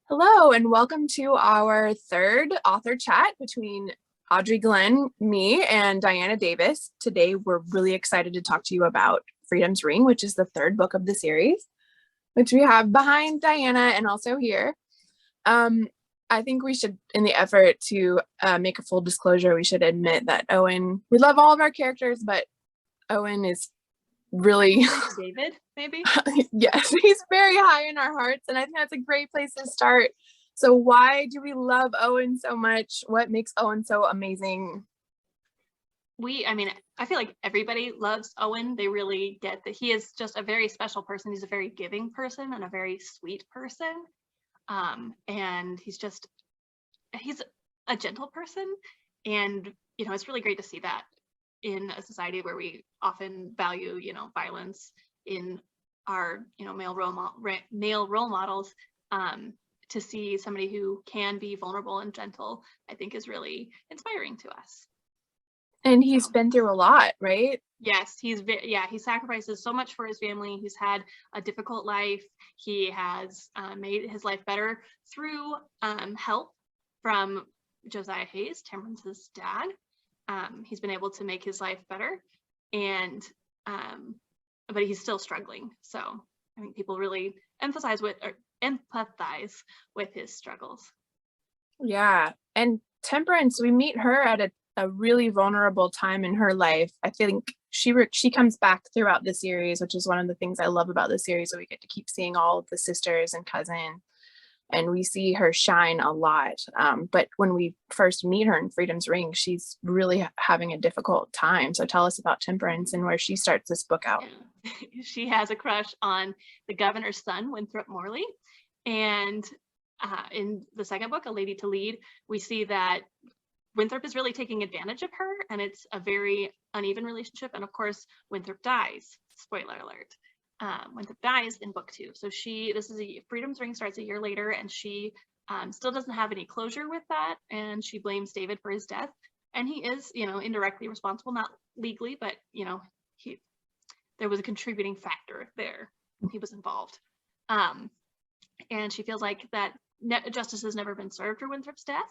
Hello, and welcome to our third author chat between Audrey Glenn, me, and Diana Davis. Today, we're really excited to talk to you about Freedom's Ring, which is the third book of the series, which we have behind Diana and also here. I think we should, in the effort to make a full disclosure, we should admit that we love all of our characters, but Owen is really David, maybe. yes, he's very high in our hearts, and I think that's a great place to start. So why do we love Owen so much? What makes Owen so amazing? I feel like everybody loves Owen. They really get that he is just a very special person. He's a very giving person and a very sweet person. And he's a gentle person. And, it's really great to see that in a society where we often value, violence in our, male role models. To see somebody who can be vulnerable and gentle, I think is really inspiring to us. And he's been through a lot, right? Yes, he sacrifices so much for his family. He's had a difficult life. He has made his life better through help from Josiah Hayes, Temperance's dad. He's been able to make his life better, and but he's still struggling. So I think people really empathize with his struggles. Yeah, and Temperance, we meet her at a really vulnerable time in her life. I think she comes back throughout the series, which is one of the things I love about the series. So we get to keep seeing all of the sisters and cousins, and we see her shine a lot. But when we first meet her in Freedom's Ring, she's really having a difficult time. So tell us about Temperance and where she starts this book out. Yeah. She has a crush on the governor's son, Winthrop Morley. And in the second book, A Lady to Lead, we see that Winthrop is really taking advantage of her, and it's a very uneven relationship. And of course, Winthrop dies. Spoiler alert. Winthrop dies in book 2. So Freedom's Ring starts a year later, and she still doesn't have any closure with that, and she blames David for his death. And he is, indirectly responsible, not legally, but there was a contributing factor there. He was involved. And she feels like that justice has never been served for Winthrop's death.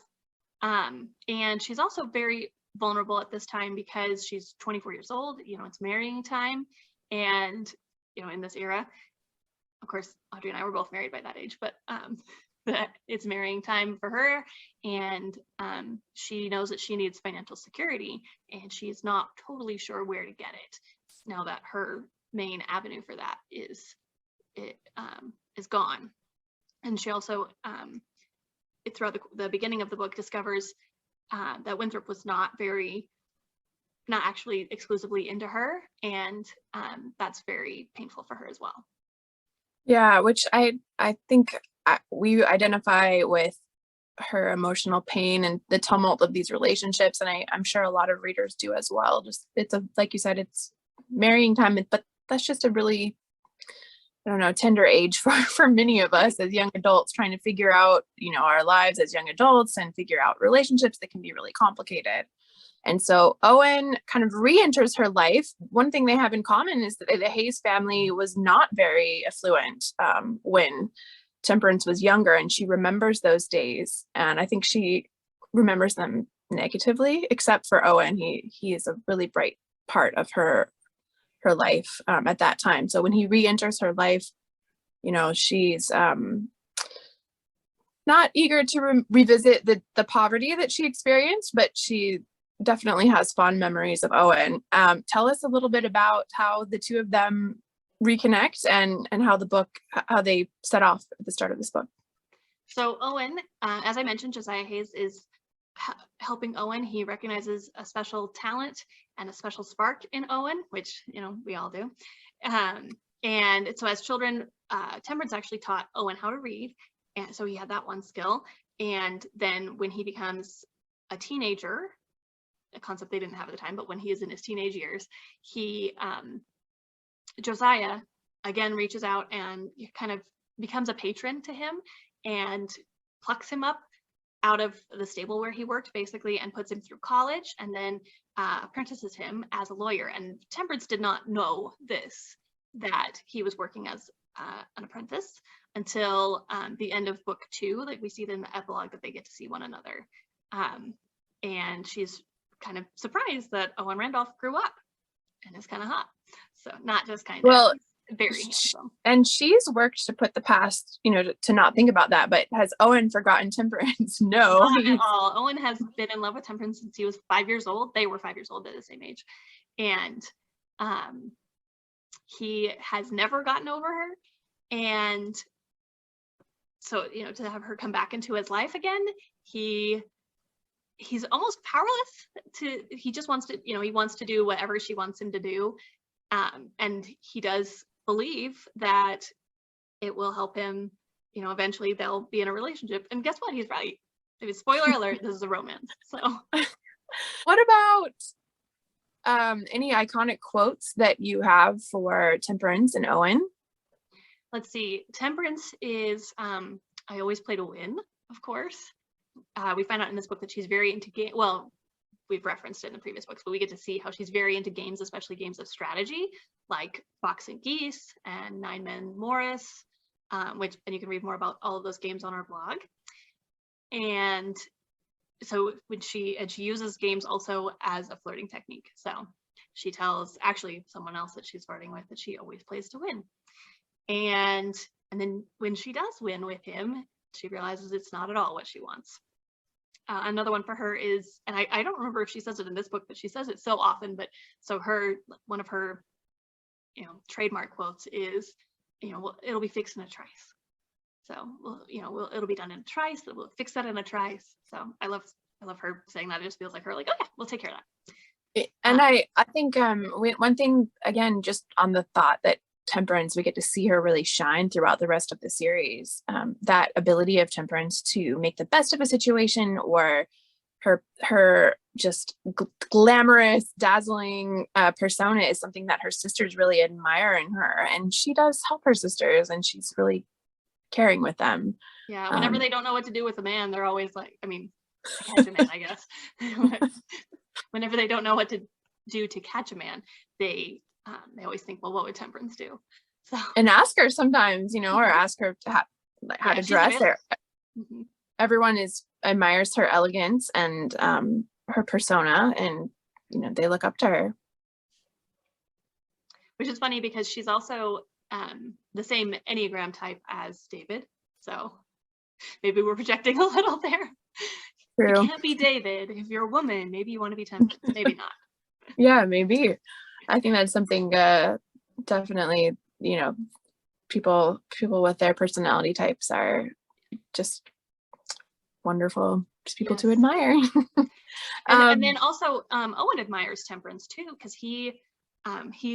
And she's also very vulnerable at this time because she's 24 years old. It's marrying time. And, in this era, of course, Audrey and I were both married by that age, but that it's marrying time for her. And she knows that she needs financial security, and she's not totally sure where to get it now that her main avenue for that is gone. And she also, throughout the beginning of the book, discovers that Winthrop was not actually exclusively into her, and that's very painful for her as well. Yeah, which I think we identify with her emotional pain and the tumult of these relationships, and I'm sure a lot of readers do as well. Just like you said, it's marrying time, but that's just a really, I don't know, tender age for many of us as young adults, trying to figure out, our lives as young adults and figure out relationships that can be really complicated. And so Owen kind of re-enters her life. One thing they have in common is that the Hayes family was not very affluent when Temperance was younger, and she remembers those days. And I think she remembers them negatively, except for Owen. He is a really bright part of her life at that time. So when he re-enters her life, she's not eager to revisit the poverty that she experienced, but she definitely has fond memories of Owen. Tell us a little bit about how the two of them reconnect and how they set off at the start of this book. So Owen, as I mentioned, Josiah Hayes is helping Owen. He recognizes a special talent and a special spark in Owen, which we all do. And so as children, Temperance actually taught Owen how to read, and so he had that one skill. And then when he becomes a teenager, a concept they didn't have at the time, but when he is in his teenage years, Josiah again reaches out and kind of becomes a patron to him and plucks him up out of the stable where he worked, basically, and puts him through college, and then apprentices him as a lawyer. And Temperance did not know that he was working as an apprentice until the end of book 2. Like we see in the epilogue that they get to see one another. And she's kind of surprised that Owen Randolph grew up and is kind of hot. So not just kind of, Well, very handsome. And she's worked to put the past, to not think about that. But has Owen forgotten Temperance? No. Not at all. Owen has been in love with Temperance since he was 5 years old. They were 5 years old at the same age. And he has never gotten over her. And so, to have her come back into his life again, he's almost powerless he just wants to, he wants to do whatever she wants him to do. And he does believe that it will help him, eventually they'll be in a relationship. And guess what? He's right. I mean, spoiler alert, this is a romance. So what about any iconic quotes that you have for Temperance and Owen? Let's see. Temperance is, I always play to win, of course. We find out in this book that she's very into game. Well, we've referenced it in the previous books, but we get to see how she's very into games, especially games of strategy, like Fox and Geese and Nine Men Morris, and you can read more about all of those games on our blog. And so when she uses games also as a flirting technique. So she tells actually someone else that she's flirting with that she always plays to win. And then when she does win with him, she realizes it's not at all what she wants. Another one for her is, and I don't remember if she says it in this book, but she says it so often, but so one of her, trademark quotes is, well, it'll be fixed in a trice. So, it'll be done in a trice. We'll fix that in a trice. So I love her saying that. It just feels like her, like, oh yeah, we'll take care of that. And I think one thing, again, just on the thought that Temperance, we get to see her really shine throughout the rest of the series. That ability of Temperance to make the best of a situation, or her just glamorous, dazzling persona, is something that her sisters really admire in her. And she does help her sisters, and she's really caring with them. Yeah, whenever they don't know what to do with a man, they're always like, I mean, to catch a man, I guess. Whenever they don't know what to do to catch a man, they always think, well, what would Temperance do? So, and ask her sometimes, or ask her how to dress her. Mm-hmm. Everyone admires her elegance and her persona, and they look up to her. Which is funny because she's also the same Enneagram type as David. So maybe we're projecting a little there. True. You can't be David. If you're a woman, maybe you want to be Temperance. Maybe not. Yeah, maybe. I think that's something definitely, people with their personality types are just wonderful, just people to admire. and then also Owen admires Temperance too, because he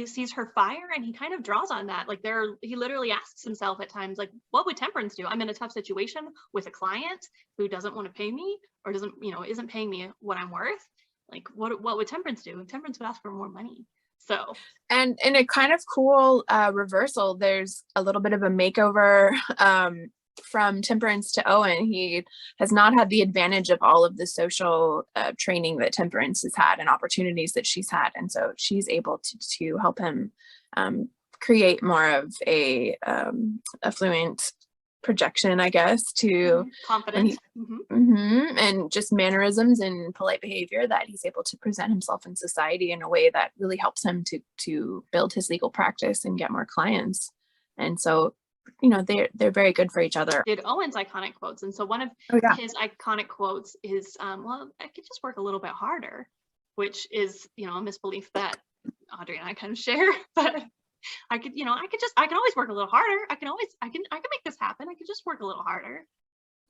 sees her fire and he kind of draws on that. Like he literally asks himself at times, like, what would Temperance do? I'm in a tough situation with a client who doesn't want to pay me, or isn't paying me what I'm worth. Like, what would Temperance do? And Temperance would ask for more money. So, and in a kind of cool reversal, there's a little bit of a makeover from Temperance to Owen. He has not had the advantage of all of the social training that Temperance has had and opportunities that she's had, and so she's able to help him create more of a fluent projection, I guess, to confidence and just mannerisms and polite behavior that he's able to present himself in society in a way that really helps him to build his legal practice and get more clients. And so, they're very good for each other. Did Owen's iconic quotes, and so one of his iconic quotes is, well, I could just work a little bit harder, which is, a misbelief that Audrey and I kind of share, but I can always work a little harder. I can make this happen. I could just work a little harder.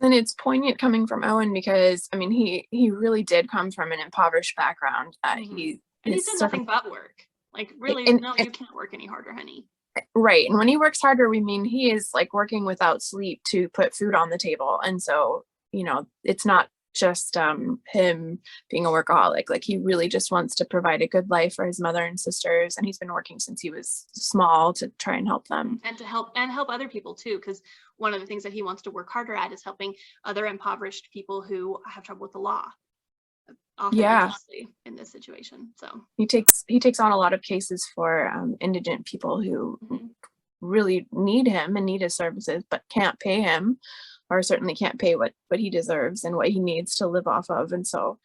And it's poignant coming from Owen because, I mean, he really did come from an impoverished background. He's done nothing but work. Like, really, you can't work any harder, honey. Right. And when he works harder, we mean he is like working without sleep to put food on the table. And so, it's not just him being a workaholic. Like, he really just wants to provide a good life for his mother and sisters, and he's been working since he was small to try and help them, and to help other people too, because one of the things that he wants to work harder at is helping other impoverished people who have trouble with the law, often in this situation. So he takes on a lot of cases for indigent people who really need him and need his services, but can't pay him, or certainly can't pay what he deserves and what he needs to live off of. And so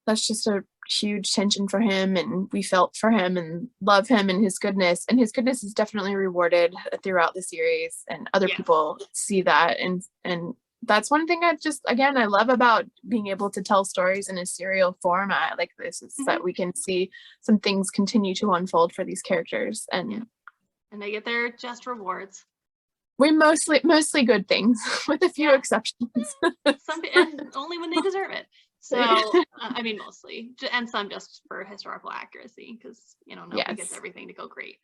that's just a huge tension for him, and we felt for him and love him and his goodness is definitely rewarded throughout the series, and other Yes. people see that. And that's one thing I just, again, I love about being able to tell stories in a serial format like this, is that we can see some things continue to unfold for these characters, and and they get their just rewards. we mostly good things with a few exceptions. And only when they deserve it. So I mean, mostly, and some just for historical accuracy, because nobody gets everything to go great.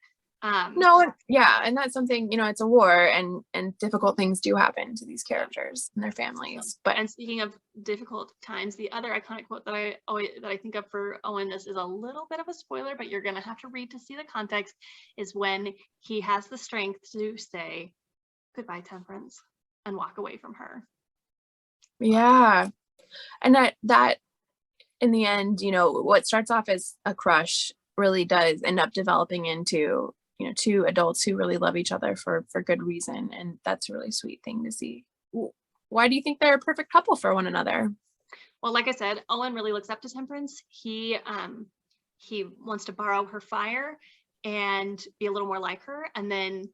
No, yeah, and that's something, it's a war, and difficult things do happen to these characters and their families. But and speaking of difficult times, the other iconic quote that I think of for Owen, this is a little bit of a spoiler, but you're gonna have to read to see the context, is when he has the strength to say goodbye, Temperance, and walk away from her. Yeah, and that in the end, what starts off as a crush really does end up developing into two adults who really love each other for good reason, and that's a really sweet thing to see. Why do you think they're a perfect couple for one another? Well, like I said, Owen really looks up to Temperance. He wants to borrow her fire and be a little more like her. And then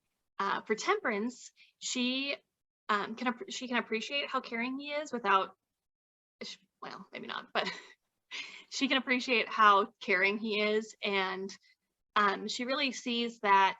for Temperance, she can appreciate how caring he is without, well, maybe not, but she can appreciate how caring he is, and she really sees that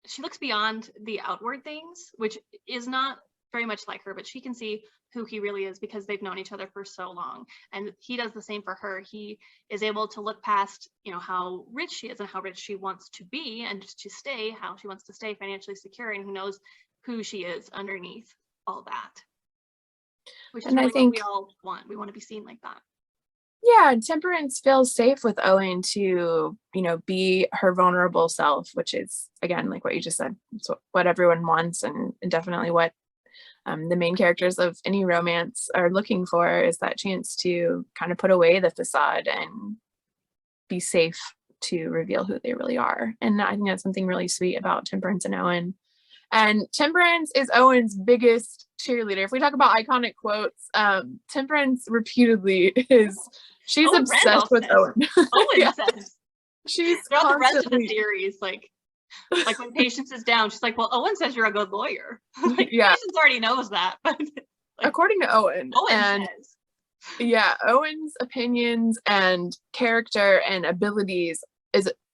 she looks beyond the outward things, which is not very much like her, but she can see who he really is because they've known each other for so long. And he does the same for her. He is able to look past, how rich she is and how rich she wants to be, and to stay, how she wants to stay financially secure, and he knows who she is underneath all that. Which is really what we all want. We want to be seen like that. Yeah, Temperance feels safe with Owen to, be her vulnerable self, which is, again, like what you just said, it's what everyone wants, and definitely what the main characters of any romance are looking for, is that chance to kind of put away the facade and be safe to reveal who they really are. And I think that's something really sweet about Temperance and Owen. And Temperance is Owen's biggest cheerleader. If we talk about iconic quotes, Temperance repeatedly she's Owen obsessed Randolph with says. Owen. Owen says. She's throughout the rest of the series, like when Patience is down, she's like, well, Owen says you're a good lawyer. Patience already knows that, but according to Owen says. Yeah, Owen's opinions and character and abilities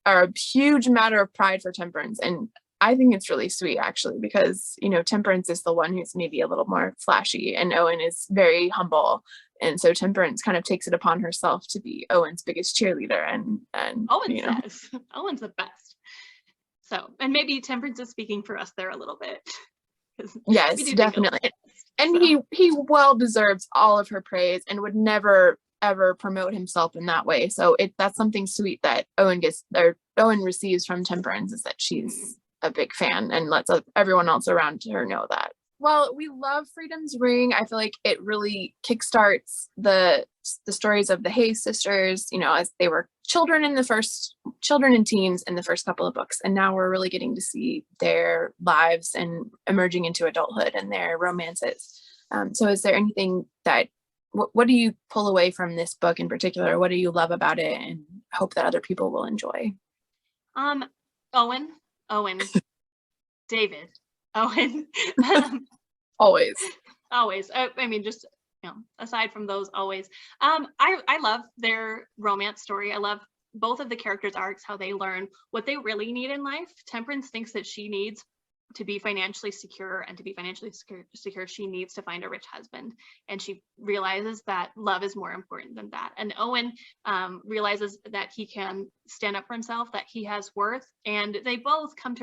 are a huge matter of pride for Temperance. And I think it's really sweet, actually, because, Temperance is the one who's maybe a little more flashy, and Owen is very humble. And so Temperance kind of takes it upon herself to be Owen's biggest cheerleader. And Owen says, Owen's the best. So, and maybe Temperance is speaking for us there a little bit. Yes, definitely. And he well deserves all of her praise, and would never ever promote himself in that way. So that's something sweet that Owen receives from Temperance, is that she's a big fan and lets everyone else around her know that. Well, we love Freedom's Ring. I feel like it really kickstarts the stories of the Hayes sisters, as they were children and teens in the first couple of books. And now we're really getting to see their lives and emerging into adulthood and their romances. So is there anything what do you pull away from this book in particular? What do you love about it and hope that other people will enjoy? Owen, David, Owen. Always. I mean, just, aside from those, always. I love their romance story. I love both of the characters' arcs, how they learn what they really need in life. Temperance thinks that she needs to be financially secure, and to be financially secure, she needs to find a rich husband. And she realizes that love is more important than that. And Owen realizes that he can stand up for himself, that he has worth, and they both come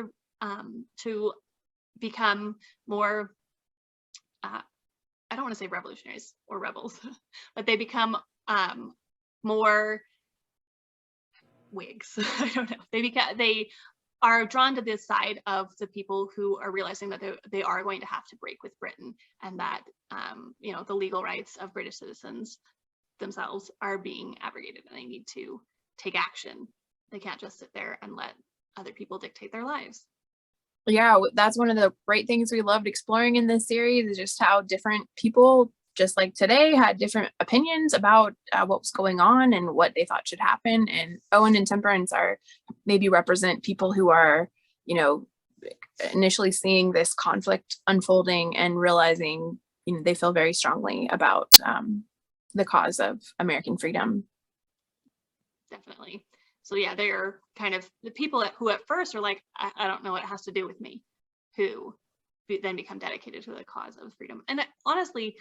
to become more, I don't want to say revolutionaries or rebels, but they become more Whigs. I don't know. They are drawn to this side of the people who are realizing that they are going to have to break with Britain, and that the legal rights of British citizens themselves are being abrogated, and they need to take action. They can't just sit there and let other people dictate their lives. Yeah, that's one of the great things we loved exploring in this series, is just how different people, just like today, had different opinions about what was going on and what they thought should happen. And Owen and Temperance are maybe represent people who are, you know, initially seeing this conflict unfolding and realizing, you know, they feel very strongly about the cause of American freedom. Definitely. So yeah, they're kind of the people who at first are like, I don't know what it has to do with me, who then become dedicated to the cause of freedom. And honestly,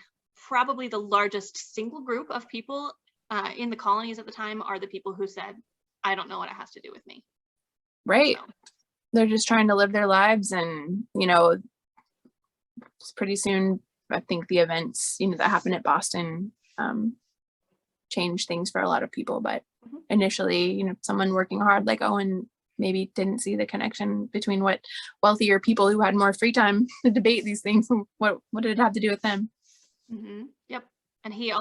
probably the largest single group of people in the colonies at the time are the people who said, I don't know what it has to do with me. Right. So. They're just trying to live their lives, and, you know, pretty soon, I think the events, you know, that happened at Boston changed things for a lot of people. But initially, you know, someone working hard like Owen maybe didn't see the connection between what wealthier people who had more free time to debate these things, what did it have to do with them? Yep. And he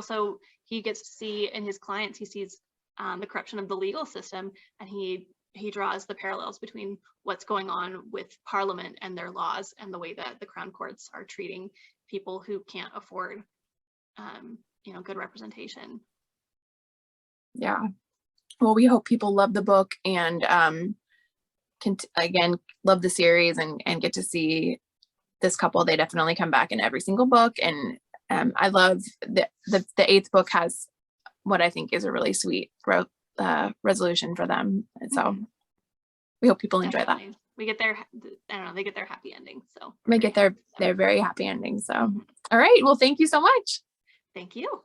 gets to see in his clients, he sees the corruption of the legal system, and he draws the parallels between what's going on with Parliament and their laws and the way that the Crown Courts are treating people who can't afford good representation. Yeah. Well, we hope people love the book and again love the series and get to see this couple. They definitely come back in every single book, and I love the 8th book has what I think is a really sweet resolution for them. And so we hope people enjoy that. We get their, I don't know, they get their happy ending. So they get their very happy ending. So all right, well, thank you so much. Thank you.